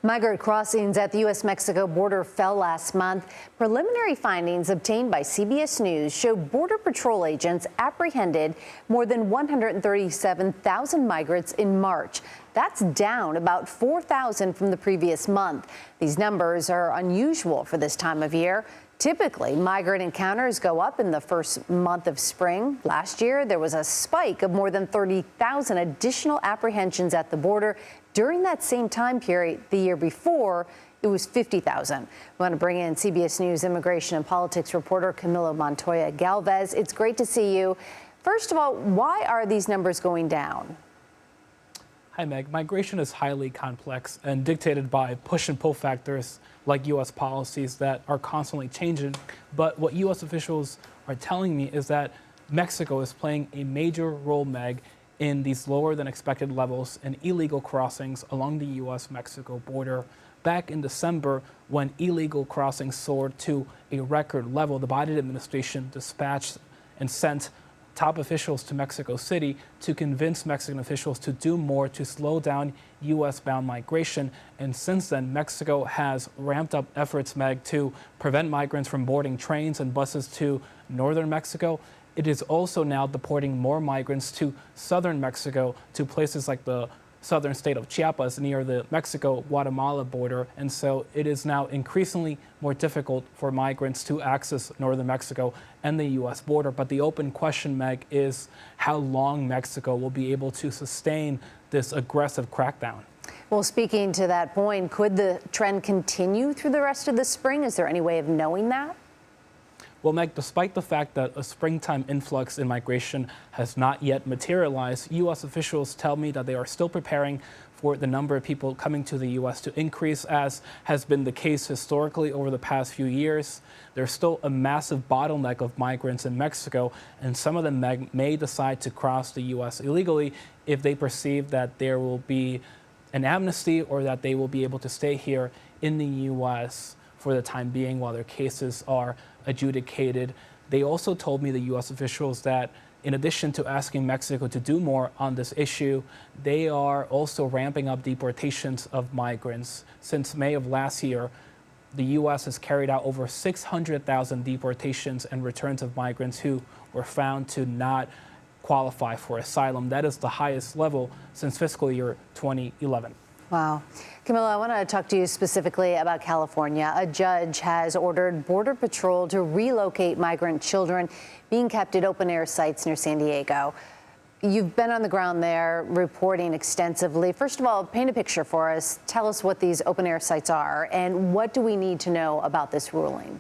Migrant crossings at the U.S. Mexico border fell last month. Preliminary findings obtained by CBS News show Border Patrol agents apprehended more than 137,000 migrants in March. That's down about 4,000 from the previous month. These numbers are unusual for this time of year. Typically, migrant encounters go up in the first month of spring. Last year, there was a spike of more than 30,000 additional apprehensions at the border. During that same time period, the year before, it was 50,000. We want to bring in CBS News immigration and politics reporter Camilo Montoya-Galvez. It's great to see you. First of all, why are these numbers going down? Hi, Meg. Migration is highly complex and dictated by push and pull factors like U.S. policies that are constantly changing. But what U.S. officials are telling me is that Mexico is playing a major role, Meg, in these lower than expected levels in illegal crossings along the U.S. Mexico border. Back in December, when illegal crossings soared to a record level, the Biden administration dispatched and sent top officials to Mexico City to convince Mexican officials to do more to slow down U.S.-bound migration. And since then, Mexico has ramped up efforts, Meg, to prevent migrants from boarding trains and buses to northern Mexico. It is also now deporting more migrants to southern Mexico, to places like the southern state of Chiapas near the Mexico-Guatemala border. And so it is now increasingly more difficult for migrants to access northern Mexico and the U.S. border. But the open question, Meg, is how long Mexico will be able to sustain this aggressive crackdown. Well, speaking to that point, could the trend continue through the rest of the spring? Is there any way of knowing that? Well, Meg, despite the fact that a springtime influx in migration has not yet materialized, U.S. officials tell me that they are still preparing for the number of people coming to the U.S. to increase, as has been the case historically over the past few years. There's still a massive bottleneck of migrants in Mexico, and some of them may decide to cross the U.S. illegally if they perceive that there will be an amnesty or that they will be able to stay here in the U.S. for the time being while their cases are adjudicated. They also told me, the U.S. officials, that in addition to asking Mexico to do more on this issue, they are also ramping up deportations of migrants. Since May of last year, the U.S. has carried out over 600,000 deportations and returns of migrants who were found to not qualify for asylum. That is the highest level since fiscal year 2011. Wow. Camilo, I want to talk to you specifically about California. A judge has ordered Border Patrol to relocate migrant children being kept at open-air sites near San Diego. You've been on the ground there reporting extensively. First of all, paint a picture for us. Tell us what these open-air sites are and what do we need to know about this ruling?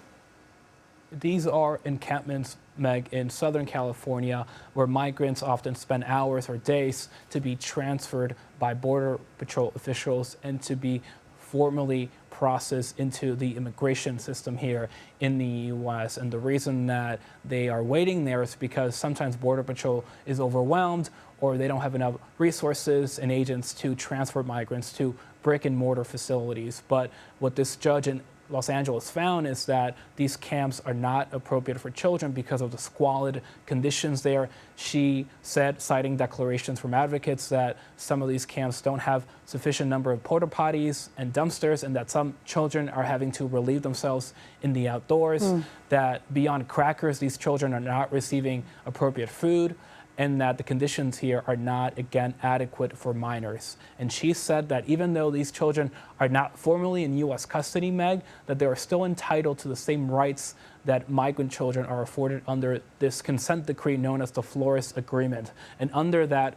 These are encampments, Meg, in Southern California, where migrants often spend hours or days to be transferred by Border Patrol officials and to be formally processed into the immigration system here in the U.S. And the reason that they are waiting there is because sometimes Border Patrol is overwhelmed or they don't have enough resources and agents to transfer migrants to brick and mortar facilities. But what this judge in Los Angeles found is that these camps are not appropriate for children because of the squalid conditions there. She said, citing declarations from advocates, that some of these camps don't have sufficient number of porta potties and dumpsters, and that some children are having to relieve themselves in the outdoors, that beyond crackers, these children are not receiving appropriate food, and that the conditions here are not, again, adequate for minors. And she said that even though these children are not formally in U.S. custody, Meg, that they are still entitled to the same rights that migrant children are afforded under this consent decree known as the Flores Agreement. And under that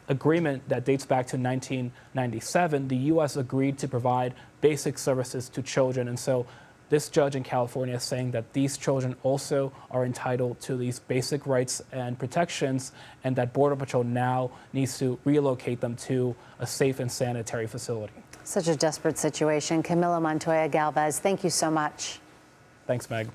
agreement that dates back to 1997, the U.S. agreed to provide basic services to children. And so this judge in California is saying that these children also are entitled to these basic rights and protections, and that Border Patrol now needs to relocate them to a safe and sanitary facility. Such a desperate situation. Camilo Montoya-Galvez, thank you so much. Thanks, Meg.